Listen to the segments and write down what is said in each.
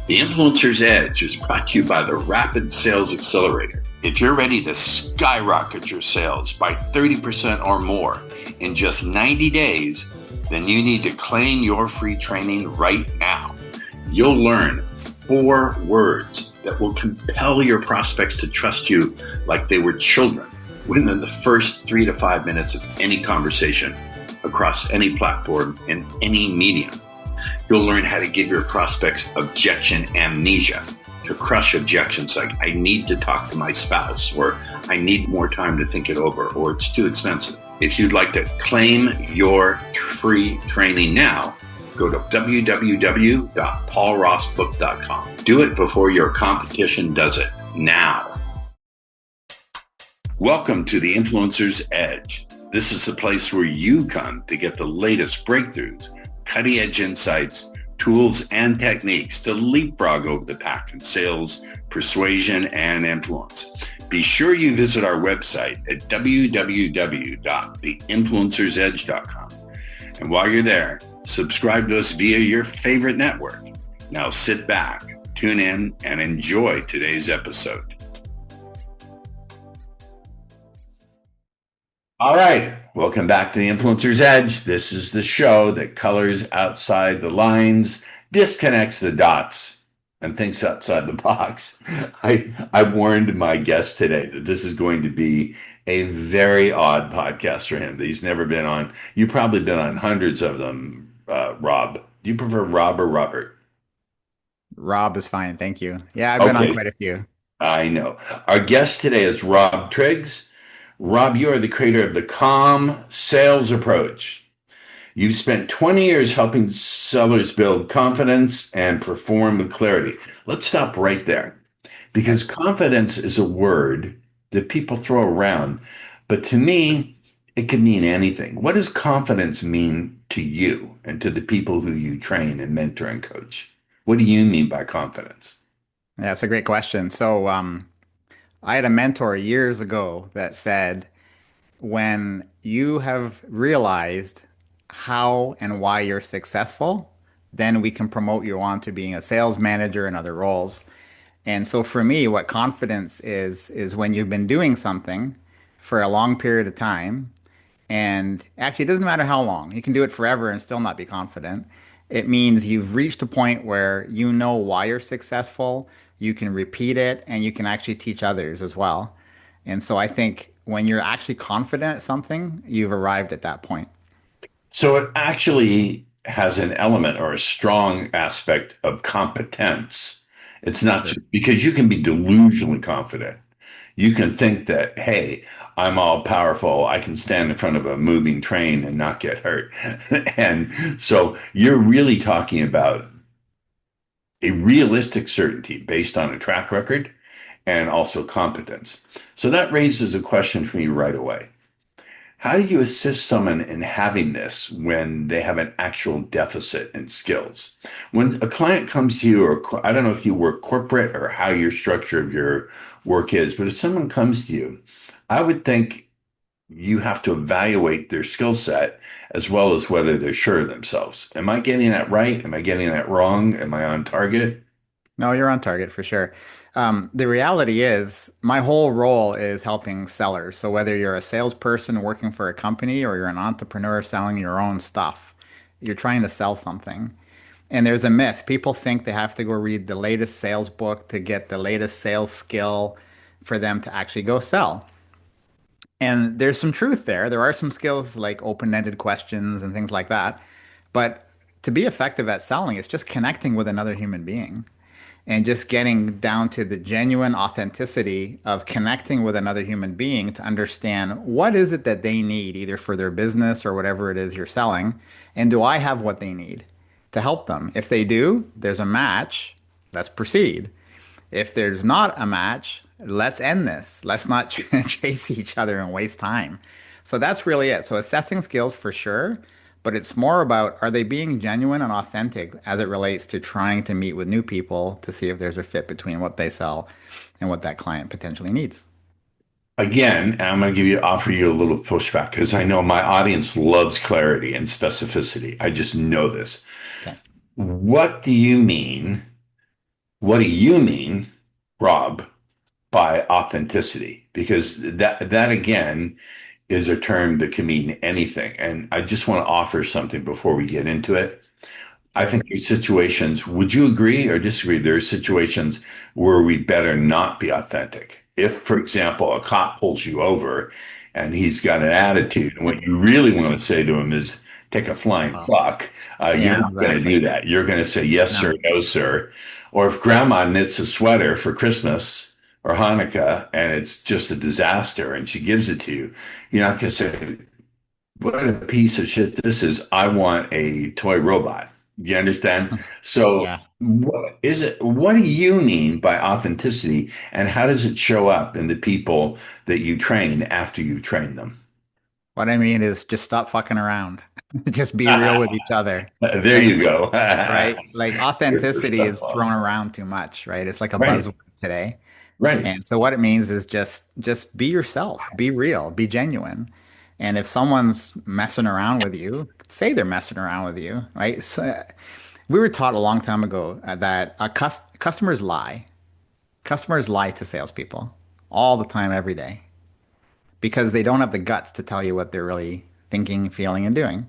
The Influencer's Edge is brought to you by the Rapid Sales Accelerator. If you're ready to skyrocket your sales by 30% or more in just 90 days, then you need to claim your free training right now. You'll learn 4 words that will compel your prospects to trust you like they were children within the first 3 to 5 minutes of any conversation across any platform and any medium. You'll learn how to give your prospects objection amnesia, to crush objections like, I need to talk to my spouse, or I need more time to think it over, or it's too expensive. If you'd like to claim your free training now, go to www.paulrossbook.com. Do it before your competition does it now. Welcome to the Influencer's Edge. This is the place where you come to get the latest breakthroughs, cutting-edge insights, tools, and techniques to leapfrog over the pack in sales, persuasion, and influence. Be sure you visit our website at www.theinfluencersedge.com. And while you're there, subscribe to us via your favorite network. Now sit back, tune in, and enjoy today's episode. All right, welcome back to the Influencer's Edge. This is the show that colors outside the lines, disconnects the dots, and thinks outside the box. I warned my guest today that this is going to be a very odd podcast for him that he's never been on. You've probably been on hundreds of them, Rob. Do you prefer Rob or Robert? Rob is fine, thank you. Yeah, I've been on quite a few. I know. Our guest today is Rob Triggs. Rob, you are the creator of the Calm Sales Approach. You've spent 20 years helping sellers build confidence and perform with clarity. Let's stop right there, because confidence is a word that people throw around, but to me, it could mean anything. What does confidence mean to you and to the people who you train and mentor and coach? What do you mean by confidence? Yeah, that's a great question. So, I had a mentor years ago that said, when you have realized how and why you're successful, then we can promote you on to being a sales manager and other roles. And so for me, what confidence is when you've been doing something for a long period of time, and actually it doesn't matter how long, you can do it forever and still not be confident. It means you've reached a point where you know why you're successful, you can repeat it, and you can actually teach others as well. And so I think when you're actually confident at something, you've arrived at that point. So it actually has an element or a strong aspect of competence. It's not just because you can be delusionally confident. You can think that, hey, I'm all powerful. I can stand in front of a moving train and not get hurt. And so you're really talking about a realistic certainty based on a track record and also competence. So that raises a question for me right away. How do you assist someone in having this when they have an actual deficit in skills? When a client comes to you, or I don't know if you work corporate or how your structure of your work is, but if someone comes to you, I would think you have to evaluate their skill set as well as whether they're sure of themselves. Am I getting that right? Am I getting that wrong? Am I on target? No, you're on target for sure. The reality is my whole role is helping sellers. So whether you're a salesperson working for a company or you're an entrepreneur selling your own stuff, you're trying to sell something. And there's a myth. People think they have to go read the latest sales book to get the latest sales skill for them to actually go sell. And there's some truth there. There are some skills like open-ended questions and things like that. But to be effective at selling, it's just connecting with another human being and just getting down to the genuine authenticity of connecting with another human being to understand what is it that they need, either for their business or whatever it is you're selling. And do I have what they need to help them? If they do, there's a match. Let's proceed. If there's not a match, let's end this. Let's not chase each other and waste time. So that's really it. So assessing skills for sure, but it's more about, are they being genuine and authentic as it relates to trying to meet with new people to see if there's a fit between what they sell and what that client potentially needs. Again, I'm going to offer you a little pushback because I know my audience loves clarity and specificity. I just know this. Okay. What do you mean What do you mean, Rob, by authenticity? Because that again is a term that can mean anything. And I just want to offer something before we get into it. I Sure. think there's situations, would you agree or disagree? There are situations where we better not be authentic. If, for example, a cop pulls you over and he's got an attitude, and what you really want to say to him is, take a flying Oh, fuck, you're yeah, not going to do exactly. that. You're going to say, yes, No. sir, no, sir. Or if grandma knits a sweater for Christmas or Hanukkah and it's just a disaster and she gives it to you, you're not going to say, what a piece of shit this is. I want a toy robot. You understand? So, Yeah. what is it? What do you mean by authenticity, and how does it show up in the people that you train after you train them? What I mean is just stop fucking around. Just be real with each other. There Like, you go. right? Like Rip your authenticity stuff is off. thrown around too much, right? It's like a Right, buzzword today. right. And so what it means is just be yourself, be real, be genuine. And if someone's messing around with you, say they're messing around with you, right? So we were taught a long time ago that customers lie. Customers lie to salespeople all the time, every day, because they don't have the guts to tell you what they're really thinking, feeling, and doing.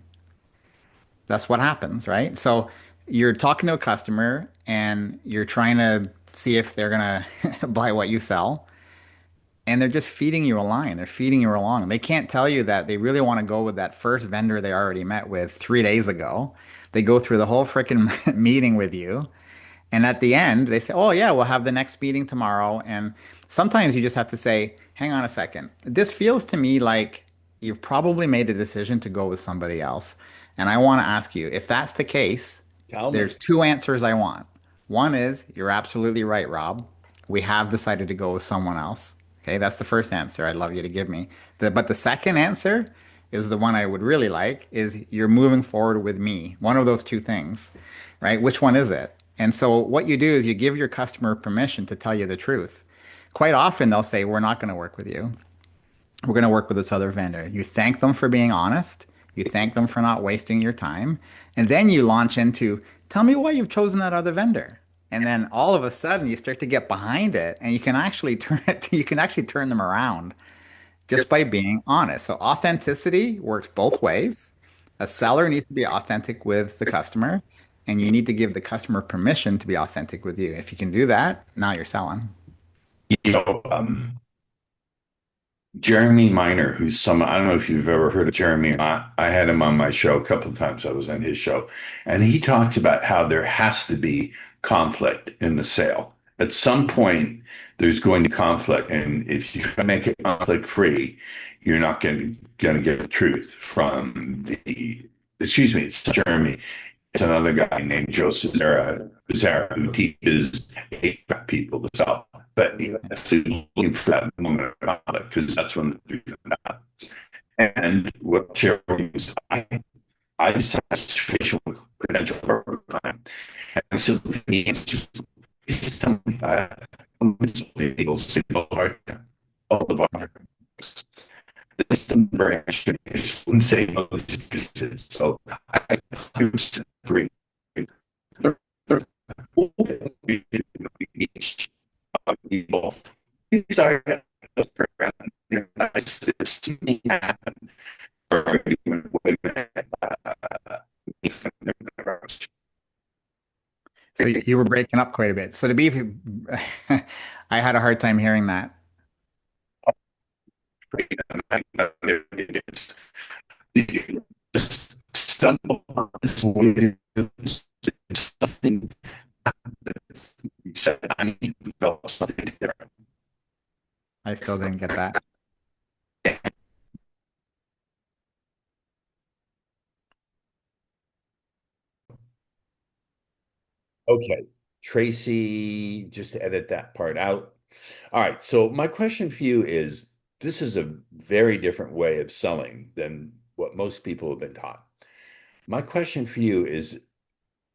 That's what happens, right? So you're talking to a customer and you're trying to see if they're gonna buy what you sell, and they're just feeding you a line. They're feeding you along. They can't tell you that they really want to go with that first vendor they already met with 3 days ago. They go through the whole freaking meeting with you, and at the end, they say, "Oh yeah, we'll have the next meeting tomorrow." And sometimes you just have to say, "Hang on a second. This feels to me like you've probably made a decision to go with somebody else. And I want to ask you, if that's the case, Tell me. there's two answers I want. One is, you're absolutely right, Rob. We have decided to go with someone else. Okay, that's the first answer I'd love you to give me. But the second answer is the one I would really like, is you're moving forward with me. One of those two things, right? Which one is it? And so what you do is you give your customer permission to tell you the truth. Quite often they'll say, we're not going to work with you. We're going to work with this other vendor. You thank them for being honest. You thank them for not wasting your time. And then you launch into, tell me why you've chosen that other vendor. And then all of a sudden you start to get behind it and you can actually turn them around just by being honest. So authenticity works both ways. A seller needs to be authentic with the customer, and you need to give the customer permission to be authentic with you. If you can do that, now you're selling. You know, Jeremy Miner, who's some, I don't know if you've ever heard of Jeremy. I had him on my show a couple of times. I was on his show, and he talks about how there has to be conflict in the sale. At some point, there's going to be conflict, and if you make it conflict free, you're not going to get the truth from the. Excuse me, it's Jeremy. It's another guy named Joe Cesara who teaches people to sell. But he's actually looking for that moment of conflict because that's when the truth comes out. And what I'll share with you is I just had a situation with potential for time. And so he just tell me that I'm just able to see all of our this branch is say so I agree. People. Sorry. So you were breaking up quite a bit. So to be, I had a hard time hearing that. Just stumble on this way. It's something you said. I need to develop something different. I still didn't get that. Okay. Tracy, just to edit that part out. All right. So my question for you is, this is a very different way of selling than what most people have been taught. My question for you is,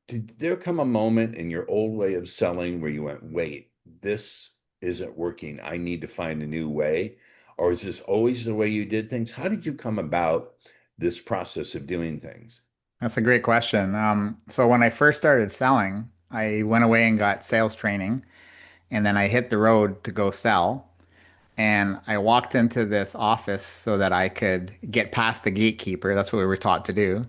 did there come a moment in your old way of selling where you went, wait, this isn't working. I need to find a new way? Or is this always the way you did things? How did you come about this process of doing things? That's a great question. So when I first started selling, I went away and got sales training, and then I hit the road to go sell. And I walked into this office so that I could get past the gatekeeper. That's what we were taught to do.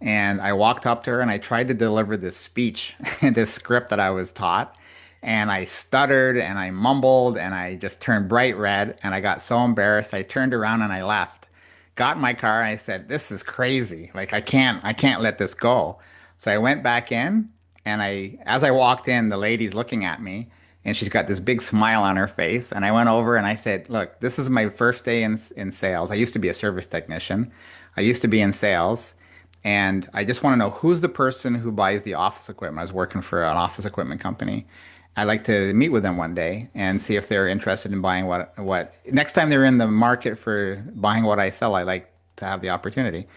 And I walked up to her and I tried to deliver this speech, this script that I was taught. And I stuttered and I mumbled and I just turned bright red and I got so embarrassed. I turned around and I left. Got in my car and I said, "This is crazy. Like I can't let this go." So I went back in and as I walked in, the lady's looking at me and she's got this big smile on her face. And I went over and I said, "Look, this is my first day in sales. I used to be a service technician. I used to be in sales. And I just want to know who's the person who buys the office equipment. I was working for an office equipment company. I'd like to meet with them one day and see if they're interested in buying what next time they're in the market for buying what I sell, I like to have the opportunity."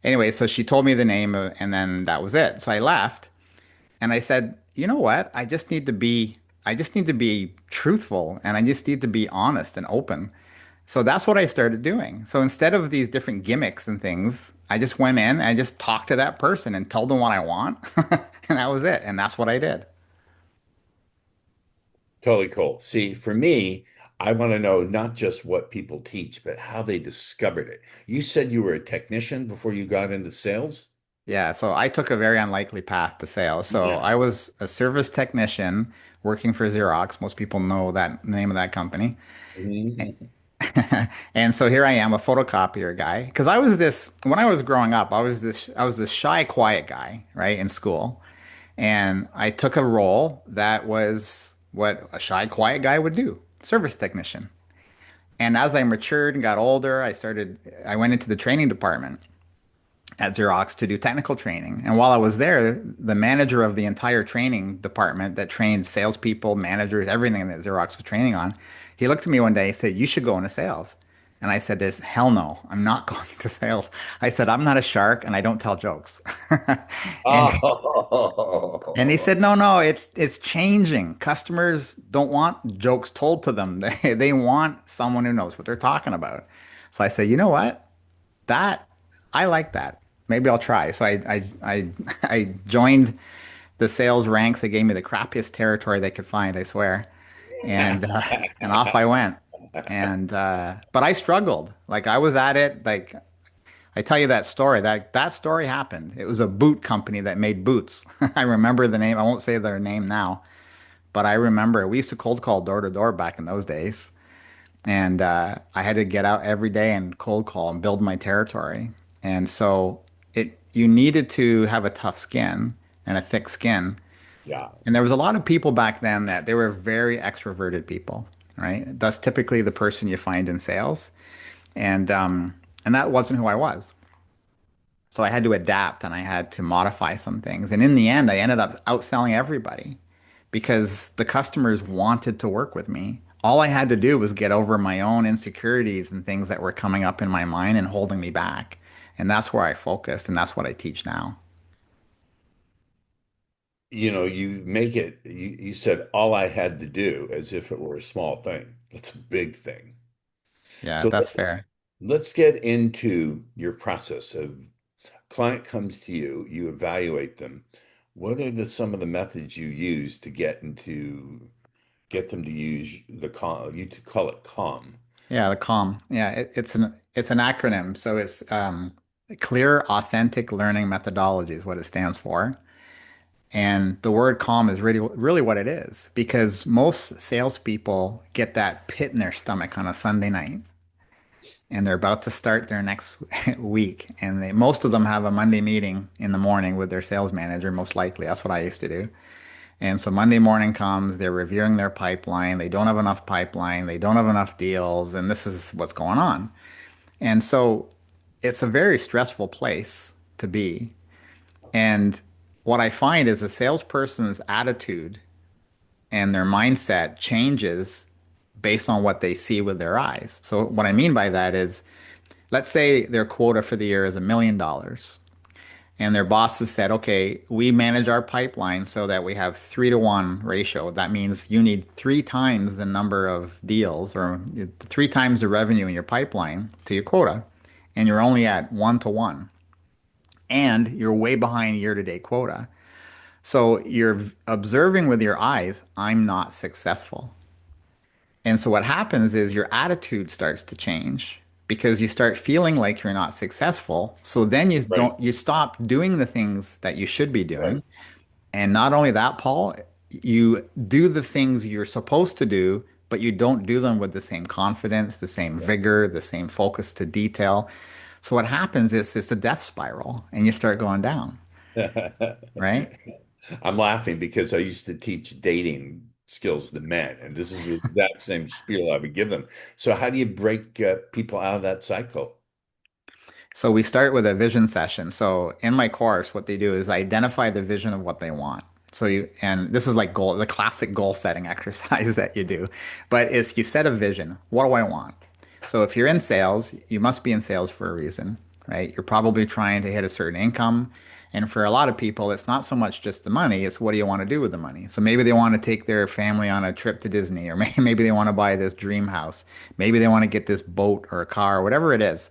Anyway, so she told me the name and then that was it. So I left and I said, "You know what? I just need to be truthful and I just need to be honest and open." So that's what I started doing. So instead of these different gimmicks and things, I just went in and I just talked to that person and told them what I want. And that was it. And that's what I did. Totally cool. See, for me, I want to know not just what people teach, but how they discovered it. You said you were a technician before you got into sales? Yeah. So I took a very unlikely path to sales. So Yeah. I was a service technician working for Xerox. Most people know that name of that company. Mhm. And so here I am, a photocopier guy. Because when I was growing up, I was this shy, quiet guy, right, in school. And I took a role that was what a shy, quiet guy would do, service technician. And as I matured and got older, I went into the training department at Xerox to do technical training. And while I was there, the manager of the entire training department that trained salespeople, managers, everything that Xerox was training on, he looked at me one day and said, "You should go into sales." And I said, "This hell no, I'm not going into sales." I said, "I'm not a shark and I don't tell jokes." and and he Oh, said, "No, no, it's changing. Customers don't want jokes told to them. They want someone who knows what they're talking about." So I said, "You know what? That I like that. Maybe I'll try." So I joined the sales ranks. They gave me the crappiest territory they could find, I swear, and off I went. And but I struggled. Like I was at it. Like I tell you that story. That story happened. It was a boot company that made boots. I remember the name. I won't say their name now, but I remember we used to cold call door to door back in those days. And I had to get out every day and cold call and build my territory. And so you needed to have a tough skin and a thick skin. yeah. And there was a lot of people back then that they were very extroverted people, right? That's typically the person you find in sales. And that wasn't who I was. So I had to adapt and I had to modify some things. And in the end, I ended up outselling everybody because the customers wanted to work with me. All I had to do was get over my own insecurities and things that were coming up in my mind and holding me back. And that's where I focused, and that's what I teach now. You make it, you said all I had to do as if it were a small thing. That's a big thing. Yeah, So that's fair. let's get into your process of client comes to you, you evaluate them. What are some of the methods you use to get them to use the calm? You to call it calm. Yeah, the calm. Yeah, it's an acronym. So it's clear, authentic learning methodology is what it stands for. And the word calm is really, really what it is because most salespeople get that pit in their stomach on a Sunday night and they're about to start their next week. And most of them have a Monday meeting in the morning with their sales manager, most likely. That's what I used to do. And so Monday morning comes, they're reviewing their pipeline. They don't have enough pipeline. They don't have enough deals. And this is what's going on. And so it's a very stressful place to be. And what I find is a salesperson's attitude and their mindset changes based on what they see with their eyes. So what I mean by that is, let's say their quota for the year is $1 million, and their boss has said, "Okay, we manage our pipeline so that we have 3-to-1 ratio. That means you need 3 times the number of deals or 3 times the revenue in your pipeline to your quota, and you're only at 1-to-1, and you're way behind year-to-date quota." So you're observing with your eyes, I'm not successful. And so what happens is your attitude starts to change because you start feeling like you're not successful. So then Right. you stop doing the things that you should be Right. doing. And not only that, Paul, you do the things you're supposed to do, but you don't do them with the same confidence, the same vigor, the same focus to detail. So what happens is it's a death spiral and you start going down, right? I'm laughing because I used to teach dating skills to men, and this is the exact same spiel I would give them. So, how do you break people out of that cycle? So we start with a vision session. So in my course, what they do is identify the vision of what they want. So you, and this is like the classic goal setting exercise that you do, but is you set a vision. What do I want? So if you're in sales, you must be in sales for a reason, right? You're probably trying to hit a certain income. And for a lot of people, it's not so much just the money, it's what do you want to do with the money? So maybe they want to take their family on a trip to Disney, or maybe they want to buy this dream house. Maybe they want to get this boat or a car, or whatever it is.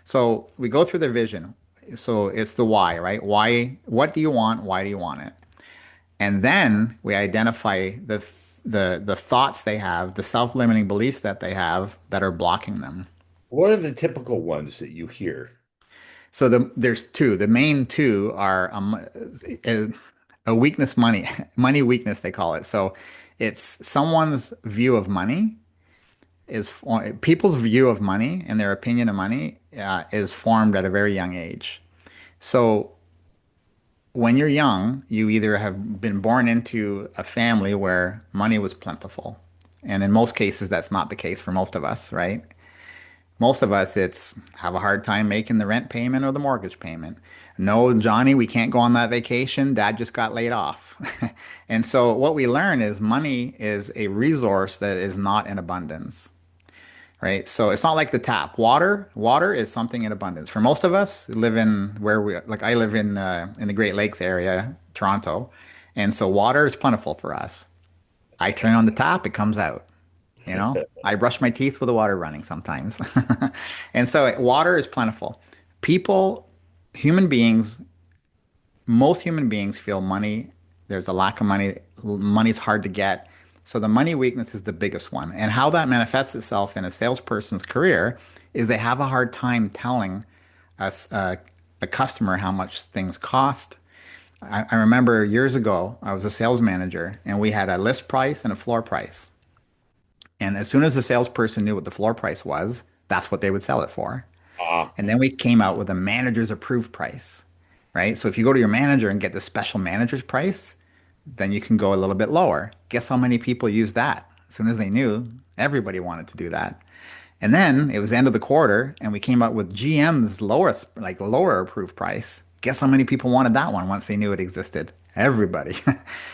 So we go through the vision. So it's the why, right? Why, what do you want? Why do you want it? And then we identify the thoughts they have, the self-limiting beliefs that they have that are blocking them. What are the typical ones that you hear? So there's two. The main two are a weakness, money weakness, they call it. So it's someone's view of money people's view of money and their opinion of money is formed at a very young age. So when you're young, you either have been born into a family where money was plentiful. And in most cases, that's not the case for most of us, right? Most of us, it's have a hard time making the rent payment or the mortgage payment. No, Johnny, we can't go on that vacation. Dad just got laid off. And so what we learn is money is a resource that is not in abundance, right? So it's not like the tap. Water is something in abundance. For most of us, live in where we like. I live in the Great Lakes area, Toronto, and so water is plentiful for us. I turn on the tap, it comes out. You know, I brush my teeth with the water running sometimes, and so water is plentiful. People, human beings, most human beings feel money. There's a lack of money. Money's hard to get. So the money weakness is the biggest one. And how that manifests itself in a salesperson's career is they have a hard time telling us a customer how much things cost. I remember years ago, I was a sales manager and we had a list price and a floor price. And as soon as the salesperson knew what the floor price was, that's what they would sell it for. Ah, And then we came out with a manager's approved price, right? So if you go to your manager and get the special manager's price, then you can go a little bit lower. Guess how many people used that? As soon as they knew, everybody wanted to do that. And then it was the end of the quarter, and we came up with GM's lowest, like lower approved price. Guess how many people wanted that one once they knew it existed? Everybody.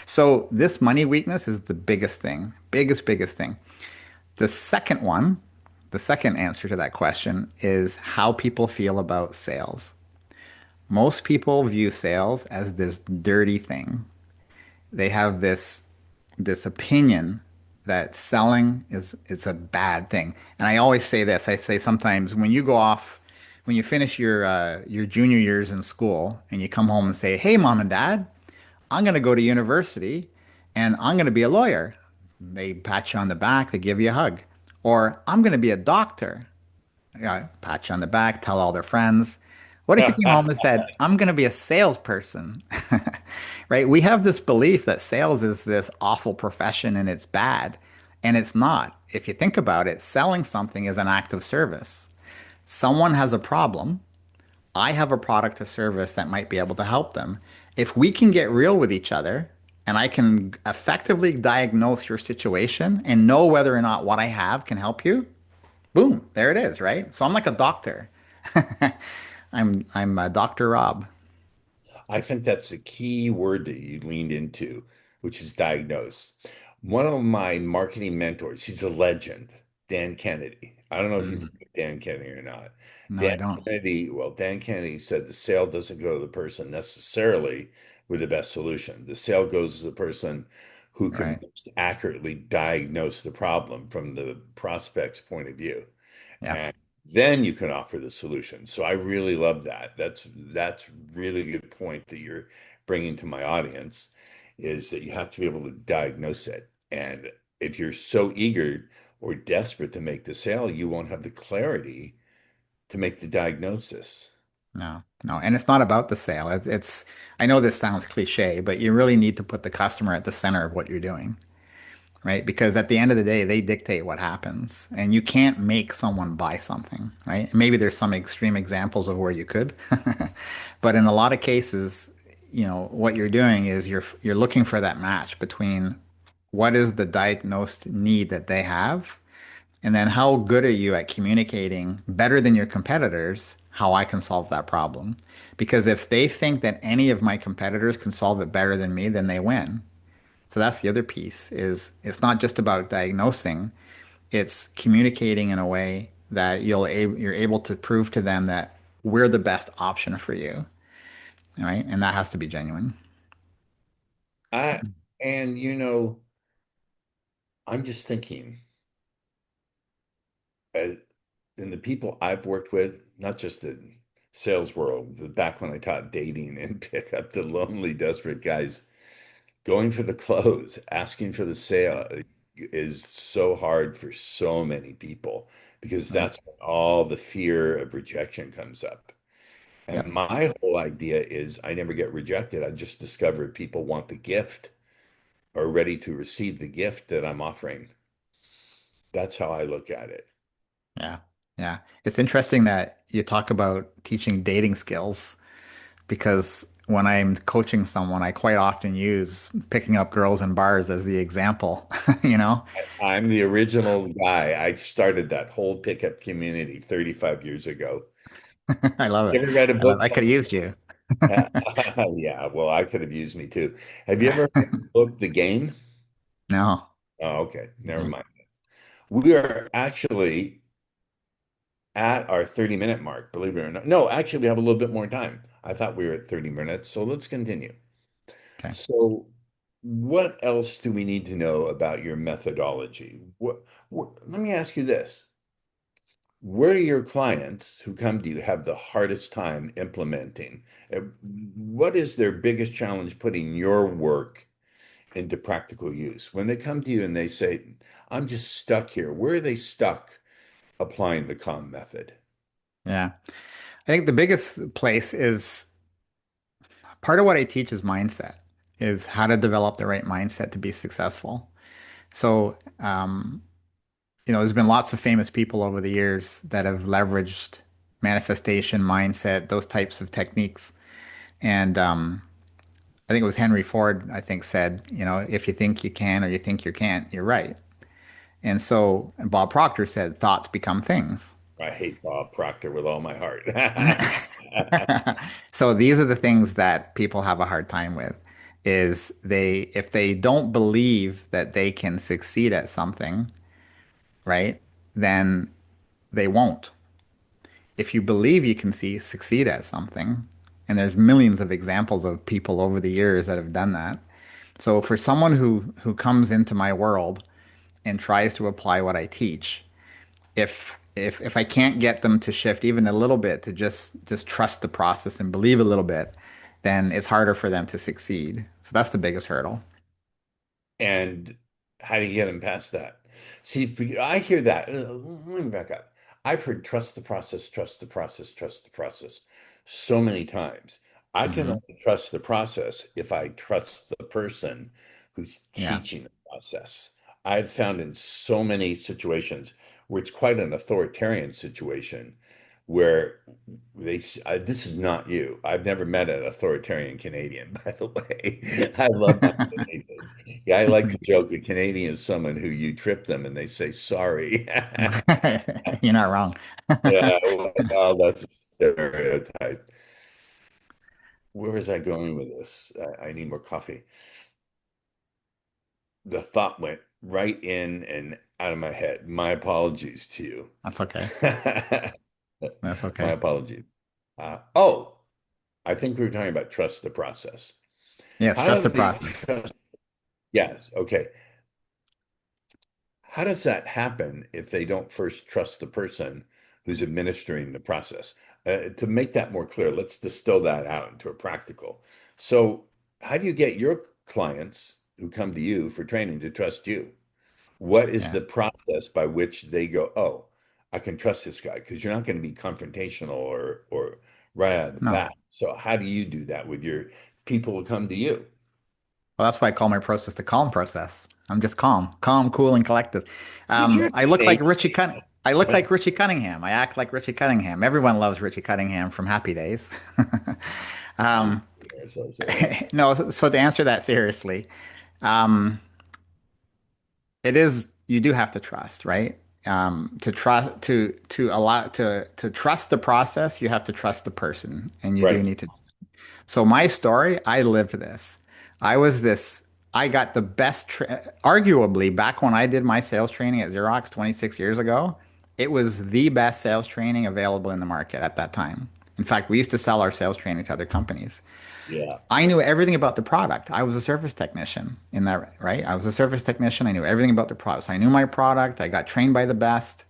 So this money weakness is the biggest thing, biggest thing. The second one, the second answer to that question is how people feel about sales. Most people view sales as this dirty thing. They have this opinion that selling is it's a bad thing. And I always say this. I say sometimes when you go off, when you finish your junior years in school and you come home and say, "Hey, mom and dad, I'm going to go to university and I'm going to be a lawyer." They pat you on the back, they give you a hug. Or I'm going to be a doctor. Pat you on the back, tell all their friends. What if you came home and said, I'm going to be a salesperson? Right? We have this belief that sales is this awful profession and it's bad. And it's not. If you think about it, selling something is an act of service. Someone has a problem. I have a product or service that might be able to help them. If we can get real with each other and I can effectively diagnose your situation and know whether or not what I have can help you, boom, there it is, right? So I'm like a doctor. I'm Dr. Rob. I think that's a key word that you leaned into, which is diagnose. One of my marketing mentors, he's a legend, Dan Kennedy. I don't know if you've Mm, heard of Dan Kennedy or not. no, Dan I don't. Dan Kennedy said the sale doesn't go to the person necessarily with the best solution. The sale goes to the person who can Right. most accurately diagnose the problem from the prospect's point of view. Yeah. And then you can offer the solution. So I really love that. That's really good point that you're bringing to my audience is that you have to be able to diagnose it. And if you're so eager or desperate to make the sale, you won't have the clarity to make the diagnosis. No, no. And it's not about the sale. I know this sounds cliche, but you really need to put the customer at the center of what you're doing, right? Because at the end of the day, they dictate what happens, and you can't make someone buy something, right? Maybe there's some extreme examples of where you could, but in a lot of cases, what you're doing is you're looking for that match between what is the diagnosed need that they have, and then how good are you at communicating better than your competitors how I can solve that problem? Because if they think that any of my competitors can solve it better than me, then they win. So that's the other piece is it's not just about diagnosing, it's communicating in a way that you're able to prove to them that we're the best option for you, right? And that has to be genuine. I and I'm just thinking, uh, in the people I've worked with, not just the sales world, but back when I taught dating and pick up the lonely, desperate guys, going for the close, asking for the sale is so hard for so many people because Right. that's when all the fear of rejection comes up. And Yep. my whole idea is I never get rejected. I just discover people want the gift or ready to receive the gift that I'm offering. That's how I look at it. Yeah. Yeah. It's interesting that you talk about teaching dating skills because when I'm coaching someone, I quite often use picking up girls in bars as the example, you know? I'm the original guy. I started that whole pickup community 35 years ago. I love You it. ever read a I love book I could have called used you. Yeah, well, I could have used me too. Have you ever read the book The Game? No. Oh, okay. Never Mm. mind. We are actually at our 30-minute mark, believe it or not. No, actually, we have a little bit more time. I thought we were at 30 minutes, so let's continue. Okay. So, what else do we need to know about your methodology? Let me ask you this. Where do your clients who come to you have the hardest time implementing? What is their biggest challenge putting your work into practical use? When they come to you and they say, I'm just stuck here, where are they stuck applying the calm method? Yeah. I think the biggest place is part of what I teach is mindset, is how to develop the right mindset to be successful. So, there's been lots of famous people over the years that have leveraged manifestation, mindset, those types of techniques. And I think it was Henry Ford, I think, said, if you think you can or you think you can't, you're right. And so Bob Proctor said, thoughts become things. I hate Bob Proctor with all my heart. So these are the things that people have a hard time with is if they don't believe that they can succeed at something, right, then they won't. If you believe you can succeed at something, and there's millions of examples of people over the years that have done that. So for someone who comes into my world and tries to apply what I teach, if I can't get them to shift even a little bit to just trust the process and believe a little bit, then it's harder for them to succeed. So that's the biggest hurdle. And how do you get them past that? See, I hear that. Let me back up. I've heard trust the process, trust the process, trust the process so many times. I can Hmm. only trust the process if I trust the person who's Yeah. teaching the process. I've found in so many situations where it's quite an authoritarian situation where this is not you. I've never met an authoritarian Canadian, by the way. I love my Canadians. Yeah, I like to joke a Canadian is someone who you trip them and they say sorry. You're not wrong. Yeah, well, that's a stereotype. Where was I going with this? I need more coffee. The thought went right in and out of my head. My apologies to you. That's okay. That's My okay. apologies. Oh, I think we were talking about trust the process. Yes, How trust the do they process. trust? Yes, okay. How does that happen if they don't first trust the person who's administering the process? To make that more clear, let's distill that out into a practical. So, how do you get your clients who come to you for training to trust you? What is Yeah. the process by which they go, oh, I can trust this guy? Because you're not going to be confrontational or right out of the No. bat. So how do you do that with your people who come to you? Well, that's why I call my process the calm process. I'm just calm, cool, and collected. Because you're I look like innate. Richie Cunningham. I look like Richie Cunningham. I act like Richie Cunningham. Everyone loves Richie Cunningham from Happy Days. Um, Ourselves there. no, so to answer that seriously, um, it is you do have to trust, right? To trust to trust the process, you have to trust the person, and you do Right. need to. So my story, I lived this. I was this. I got the best, arguably, back when I did my sales training at Xerox 26 years ago, it was the best sales training available in the market at that time. In fact, we used to sell our sales training to other companies. Yeah. I knew everything about the product. I was a service technician in that, right? I was a service technician. I knew everything about the product. So I knew my product. I got trained by the best,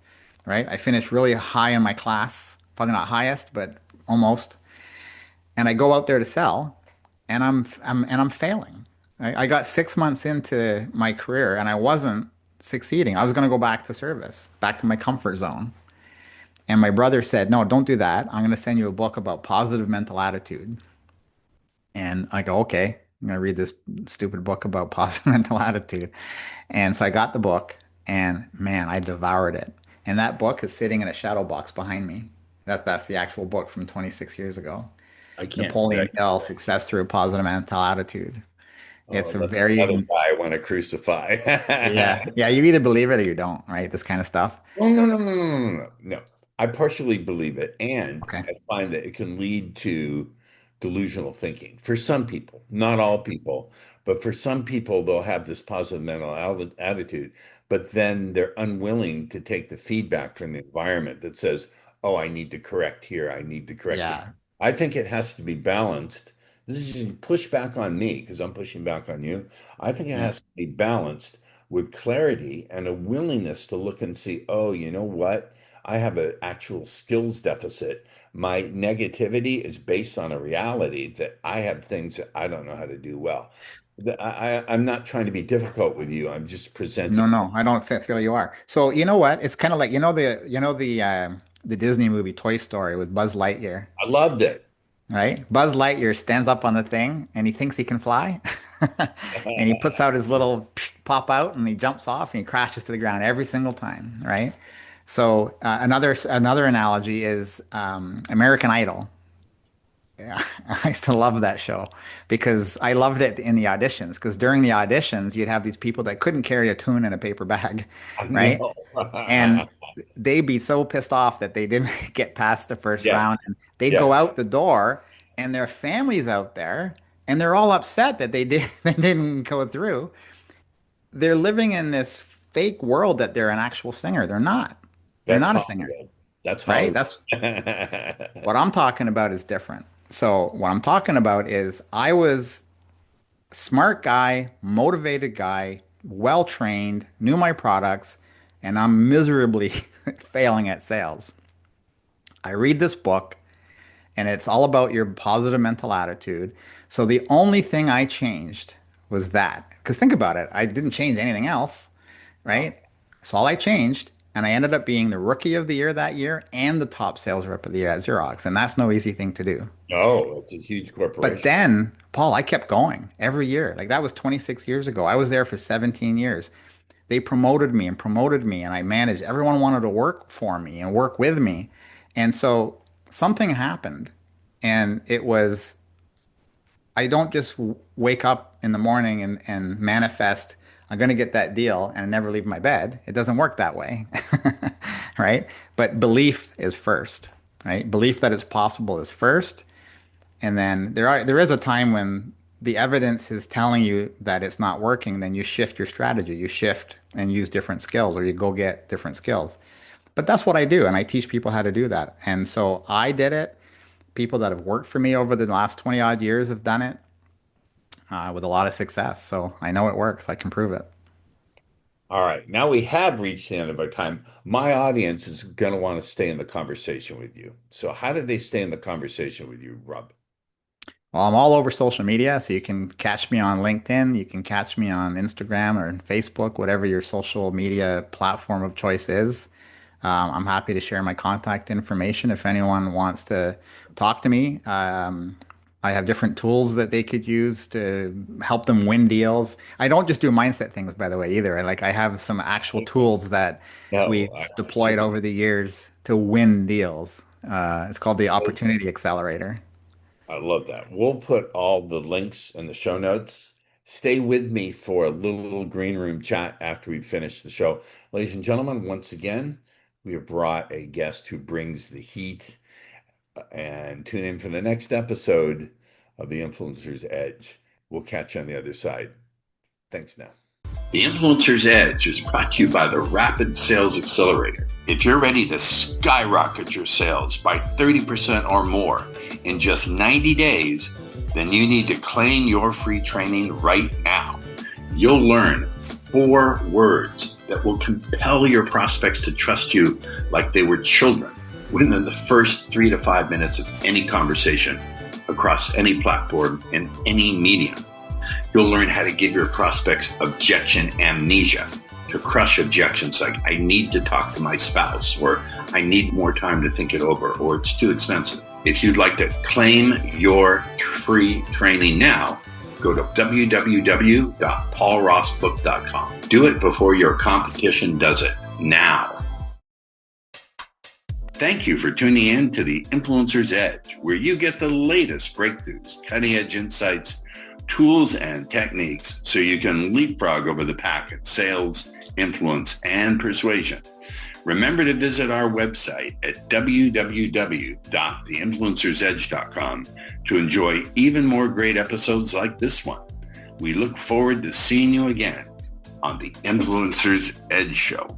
right? I finished really high in my class, probably not highest, but almost. And I go out there to sell, and I'm failing. I got 6 months into my career, and I wasn't succeeding. I was going to go back to service, back to my comfort zone. And my brother said, "No, don't do that. I'm going to send you a book about positive mental attitude." And I go, okay, I'm gonna read this stupid book about positive mental attitude. And so I got the book, and man, I devoured it. And that book is sitting in a shadow box behind me. That's the actual book from 26 years ago. I can't. Napoleon Hill, Success Through a Positive Mental Attitude. It's Oh, a that's another very, guy I want to crucify. yeah, you either believe it or you don't, right? This kind of stuff. Oh, no, no, no, no, no, no. No. I partially believe it, and Okay. I find that it can lead to delusional thinking for some people, not all people, but for some people, they'll have this positive mental attitude, but then they're unwilling to take the feedback from the environment that says, oh, I need to correct here, I need to correct it. Yeah. I think it has to be balanced. This is just push back on me because I'm pushing back on you. I think it Yeah. has to be balanced with clarity and a willingness to look and see, oh, you know what? I have an actual skills deficit. My negativity is based on a reality that I have things that I don't know how to do well. I'm not trying to be difficult with you. I'm just No, presenting. no, I don't feel you are. So you know what? It's kind of like the Disney movie Toy Story with Buzz Lightyear. I loved it. Right? Buzz Lightyear stands up on the thing and he thinks he can fly. And he puts out his little pop out and he jumps off and he crashes to the ground every single time, right? So another analogy is American Idol. Yeah, I used to love that show because I loved it in the auditions. Because during the auditions, you'd have these people that couldn't carry a tune in a paper bag, I right? know. And they'd be so pissed off that they didn't get past the first Yes, round. And they'd yes, go out the door, and their families out there, and they're all upset that they didn't go through. They're living in this fake world that they're an actual singer. They're not. They're that's not a singer, Hollywood. That's right? Hollywood. That's what I'm talking about is different. So what I'm talking about is I was smart guy, motivated guy, well trained, knew my products, and I'm miserably failing at sales. I read this book and it's all about your positive mental attitude. So the only thing I changed was that. Because think about it, I didn't change anything else, No, right? So all I changed, and I ended up being the rookie of the year that year and the top sales rep of the year at Xerox. And that's no easy thing to do. no, it's a huge But corporation. then, Paul, I kept going every year. Like that was 26 years ago. I was there for 17 years. They promoted me, and I managed. Everyone wanted to work for me and work with me. And so something happened, and it was I don't just wake up in the morning and manifest, I'm going to get that deal and never leave my bed. It doesn't work that way, right? But belief is first, right? Belief that it's possible is first. And then there is a time when the evidence is telling you that it's not working, then you shift your strategy. You shift and use different skills or you go get different skills. But that's what I do, and I teach people how to do that. And so I did it. People that have worked for me over the last 20 odd years have done it with a lot of success. So I know it works. I can prove it. All right, now we have reached the end of our time. My audience is going to want to stay in the conversation with you. So, how did they stay in the conversation with you, Rob? Well, I'm all over social media, so you can catch me on LinkedIn, you can catch me on Instagram or Facebook, whatever your social media platform of choice is. I'm happy to share my contact information if anyone wants to talk to me. I have different tools that they could use to help them win deals. I don't just do mindset things, by the way, either. I have some actual tools that No, we've deployed over the years to win deals. It's called the Opportunity Accelerator. I love that. We'll put all the links in the show notes. Stay with me for a little green room chat after we finish the show. Ladies and gentlemen, once again, we have brought a guest who brings the heat, and tune in for the next episode of The Influencer's Edge. We'll catch you on the other side. Thanks now. The Influencer's Edge is brought to you by the Rapid Sales Accelerator. If you're ready to skyrocket your sales by 30% or more in just 90 days, then you need to claim your free training right now. You'll learn 4 words that will compel your prospects to trust you like they were children within the first 3 to 5 minutes of any conversation across any platform and any medium. You'll learn how to give your prospects objection amnesia, to crush objections like, I need to talk to my spouse, or I need more time to think it over, or it's too expensive. If you'd like to claim your free training now, go to www.paulrossbook.com. Do it before your competition does it now. Thank you for tuning in to the Influencer's Edge, where you get the latest breakthroughs, cutting-edge insights, tools, and techniques so you can leapfrog over the pack in sales, influence, and persuasion. Remember to visit our website at www.theinfluencersedge.com to enjoy even more great episodes like this one. We look forward to seeing you again on the Influencer's Edge Show.